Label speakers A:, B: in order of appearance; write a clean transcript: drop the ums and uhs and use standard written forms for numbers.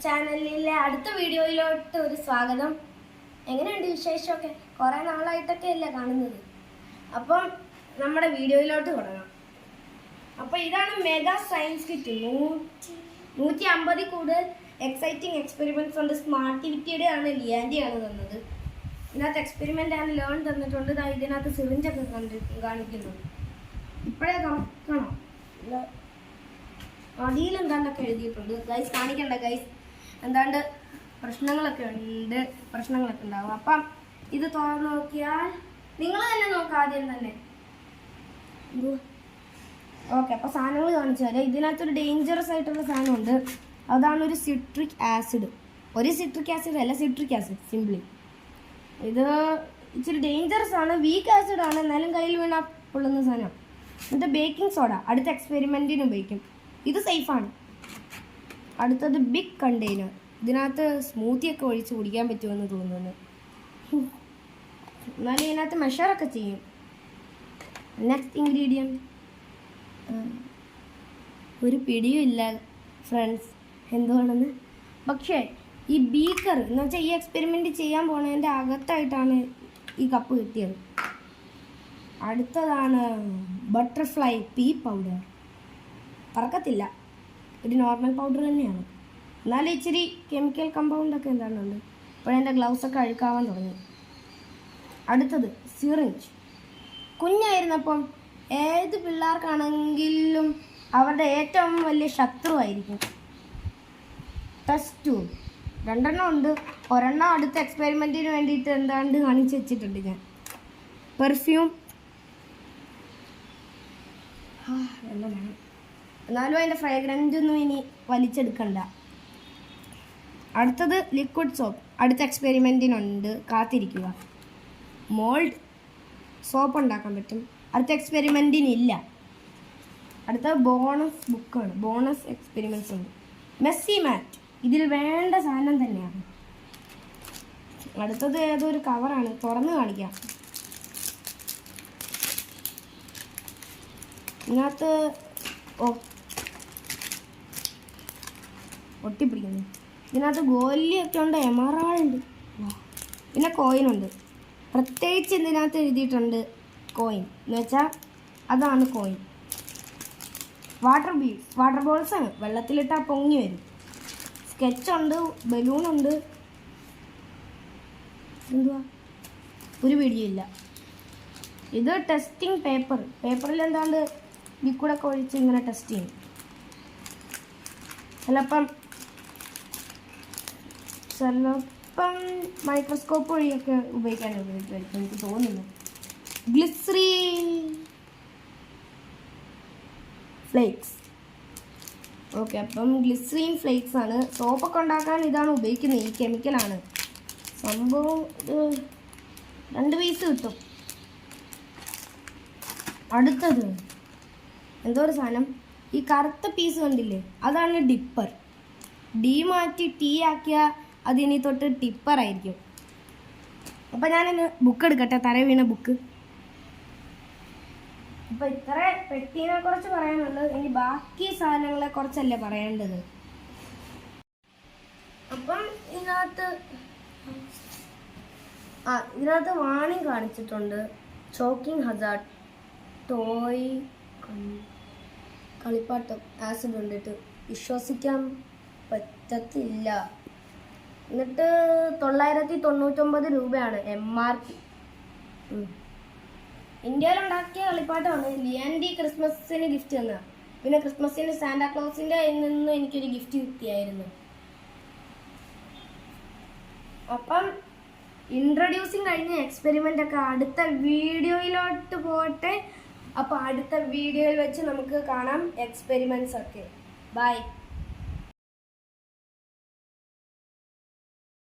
A: ചാനലിലെ അടുത്ത വീഡിയോയിലോട്ട് ഒരു സ്വാഗതം. എങ്ങനെയുണ്ട് വിശേഷമൊക്കെ? കുറേ നാളായിട്ടൊക്കെ അല്ലേ കാണുന്നത്. അപ്പം നമ്മുടെ വീഡിയോയിലോട്ട് തുടങ്ങാം. അപ്പോൾ ഇതാണ് മെഗാ സയൻസ് കിറ്റ്. 150 കൂടുതൽ എക്സൈറ്റിംഗ് എക്സ്പെരിമെന്റ്സ് ഉണ്ട്. സ്മാർട്ടിവിറ്റിയുടെ ആണ് ലിയാൻഡിയാണ് തന്നത്. ഇതിനകത്ത് എക്സ്പെരിമെന്റ് ആണ് ലേൺ തന്നിട്ടുണ്ട്. ഇതിനകത്ത് സിറിഞ്ചൊക്കെ കാണിക്കുന്നു. ഇപ്പോഴേ തുറക്കണം. അടിയിൽ എന്താണ്ടൊക്കെ എഴുതിയിട്ടുണ്ട്. ഗൈസ് കാണിക്കണ്ട ഗൈസ്, എന്താണ്ട് പ്രശ്നങ്ങളൊക്കെ ഉണ്ടാവും. അപ്പം ഇത് തുറന്ന് നോക്കിയാൽ നിങ്ങൾ തന്നെ നോക്കാം ആദ്യം തന്നെ. ഓക്കെ, അപ്പോൾ സാധനങ്ങൾ കാണിച്ചാൽ ഇതിനകത്തൊരു ഡേഞ്ചറസ് ആയിട്ടുള്ള സാധനമുണ്ട്. അതാണ് ഒരു സിട്രിക് ആസിഡ്. ഒരു സിട്രിക് ആസിഡ് അല്ല, സിട്രിക് ആസിഡ് സിംപ്ലി. ഇത് ഇച്ചിരി ഡേഞ്ചറസ് ആണ്, വീക്ക് ആസിഡ് ആണ്, എന്നാലും കയ്യിൽ വീണാൽ പൊള്ളുന്ന സാധനം. എന്നിട്ട് ബേക്കിംഗ് സോഡ അടുത്ത എക്സ്പെരിമെൻറ്റിന് ഉപയോഗിക്കും. ഇത് സേഫാണ്. അടുത്തത് ബിഗ് കണ്ടെയ്നർ. ഇതിനകത്ത് സ്മൂത്തിയൊക്കെ ഒഴിച്ച് കുടിക്കാൻ പറ്റുമെന്ന് തോന്നുന്നു. എന്നാലും ഇതിനകത്ത് മെഷറൊക്കെ ചെയ്യും. നെക്സ്റ്റ് ഇൻഗ്രീഡിയൻറ്റ് ഒരു പിടിയും ഇല്ല ഫ്രണ്ട്സ് എന്തുവാണെന്ന്. പക്ഷേ ഈ ബീക്കർ എന്ന് വെച്ചാൽ ഈ എക്സ്പെരിമെൻറ്റ് ചെയ്യാൻ പോണതിൻ്റെ അകത്തായിട്ടാണ് ഈ കപ്പ് കിട്ടിയത്. അടുത്തതാണ് ബട്ടർഫ്ലൈ പീ പൗഡർ. പറക്കത്തില്ല, ഒരു നോർമൽ പൗഡർ തന്നെയാണ്, എന്നാലും ഇച്ചിരി കെമിക്കൽ കമ്പൗണ്ടൊക്കെ എന്താണുണ്ട്. ഇപ്പോഴെൻ്റെ ഗ്ലൗസൊക്കെ അഴുക്കാവാൻ തുടങ്ങി. അടുത്തത് സിറിഞ്ച്. കുഞ്ഞായിരുന്നപ്പം ഏത് പിള്ളേർക്കാണെങ്കിലും അവരുടെ ഏറ്റവും വലിയ ശത്രുവായിരിക്കും ടെസ്റ്റ് ട്യൂബ്. 2 ഉണ്ട്. ഒരെണ്ണം അടുത്ത എക്സ്പെരിമെൻറ്റിന് വേണ്ടിയിട്ട് എന്താണ്ട് കാണിച്ച് വെച്ചിട്ടുണ്ട് ഞാൻ. പെർഫ്യൂം എല്ലാം വേണം, എന്നാലും അതിൻ്റെ ഫ്രേഗ്രൻസ് ഒന്നും ഇനി വലിച്ചെടുക്കണ്ട. അടുത്തത് ലിക്വിഡ് സോപ്പ്. അടുത്ത എക്സ്പെരിമെൻറ്റിനുണ്ട്, കാത്തിരിക്കുക. മോൾഡ് സോപ്പ് ഉണ്ടാക്കാൻ പറ്റും, അടുത്ത എക്സ്പെരിമെൻറ്റിനില്ല. അടുത്ത ബോണസ് ബുക്കാണ്, ബോണസ് എക്സ്പെരിമെൻറ്റ്സ് ഉണ്ട്. മെസ്സി മാറ്റ് ഇതിൽ വേണ്ട സാധനം തന്നെയാണ്. അടുത്തത് ഏതൊരു കവറാണ്, തുറന്ന് കാണിക്കാം. ഇതിനകത്ത് ഒട്ടിപ്പിടിക്കുന്നു. ഇതിനകത്ത് ഗോലിയൊക്കെ ഉണ്ട്, എമറാൾഡ്, പിന്നെ കോയിനുണ്ട്. പ്രത്യേകിച്ച് ഇതിനകത്ത് എഴുതിയിട്ടുണ്ട് കോയിൻ എന്ന് വെച്ചാൽ അതാണ് കോയിൻ. വാട്ടർ ബീഡ്സ്, വാട്ടർ ബോൾസാണ്, വെള്ളത്തിലിട്ടാൽ പൊങ്ങി വരും. സ്കെച്ചുണ്ട്, ബലൂണുണ്ട്. എന്തുവാ, ഒരു വീഡിയോ ഇല്ല. ഇത് ടെസ്റ്റിംഗ് പേപ്പറിൽ എന്താണ്ട് ലിക്വിഡൊക്കെ ഒഴിച്ച് ഇങ്ങനെ ടെസ്റ്റ് ചെയ്യും. ചിലപ്പം മൈക്രോസ്കോപ്പ് വഴിയൊക്കെ ഉപയോഗിക്കാൻ ഉപയോഗിക്കുമായിരിക്കും, എനിക്ക് തോന്നുന്നു. Glycerin flakes. ഓക്കെ, അപ്പം ഗ്ലിസറിൻ ഫ്ലേക്സ് ആണ്. സോപ്പൊക്കെ ഉണ്ടാക്കാൻ ഇതാണ് ഉപയോഗിക്കുന്നത്, ഈ കെമിക്കലാണ് സംഭവം. 2 പീസ് കിട്ടും. അടുത്തത് എന്തോ ഒരു സാധനം, ഈ കറുത്ത പീസ് കണ്ടില്ലേ, അതാണ് ഡിപ്പർ. ഡി മാറ്റി ടി ആക്കിയാൽ അതിനി തൊട്ട് ടിപ്പറായിരിക്കും. അപ്പം ഞാനൊന്ന് ബുക്ക് എടുക്കട്ടെ, തറ വീണ ബുക്ക്. അപ്പം ഇത്ര പെട്ടീനെ കുറിച്ച് പറയാനുള്ളത്, ഇനി ബാക്കി സാധനങ്ങളെ കുറിച്ചല്ലേ പറയേണ്ടത്. അപ്പം ഇതിനകത്ത് വാണിംഗ് കാണിച്ചിട്ടുണ്ട്. ചോക്കിംഗ് ഹസാർഡ്, ടോയ് കളിപ്പാട്ടം, ആസിഡ് കൊണ്ടിട്ട് വിശ്വസിക്കാൻ പറ്റത്തില്ല. എന്നിട്ട് 999 രൂപയാണ് MRP. ഇന്ത്യയിലുണ്ടാക്കിയ കളിപ്പാട്ടമാണ്. ലിയാൻഡി ക്രിസ്മസിന് ഗിഫ്റ്റ് തന്ന. പിന്നെ ക്രിസ്മസിന് സാന്റാക്ലോസിൻ്റെ കയ്യിൽ നിന്ന് എനിക്കൊരു ഗിഫ്റ്റ് കിട്ടിയായിരുന്നു. അപ്പം ഇൻട്രൊഡ്യൂസിങ് കഴിഞ്ഞ എക്സ്പെരിമെൻ്റ് ഒക്കെ അടുത്ത വീഡിയോയിലോട്ട് പോട്ടെ. അപ്പോൾ അടുത്ത വീഡിയോയിൽ വെച്ച് നമുക്ക് കാണാം എക്സ്പെരിമെൻറ്റ്സ് ഒക്കെ. ബൈ.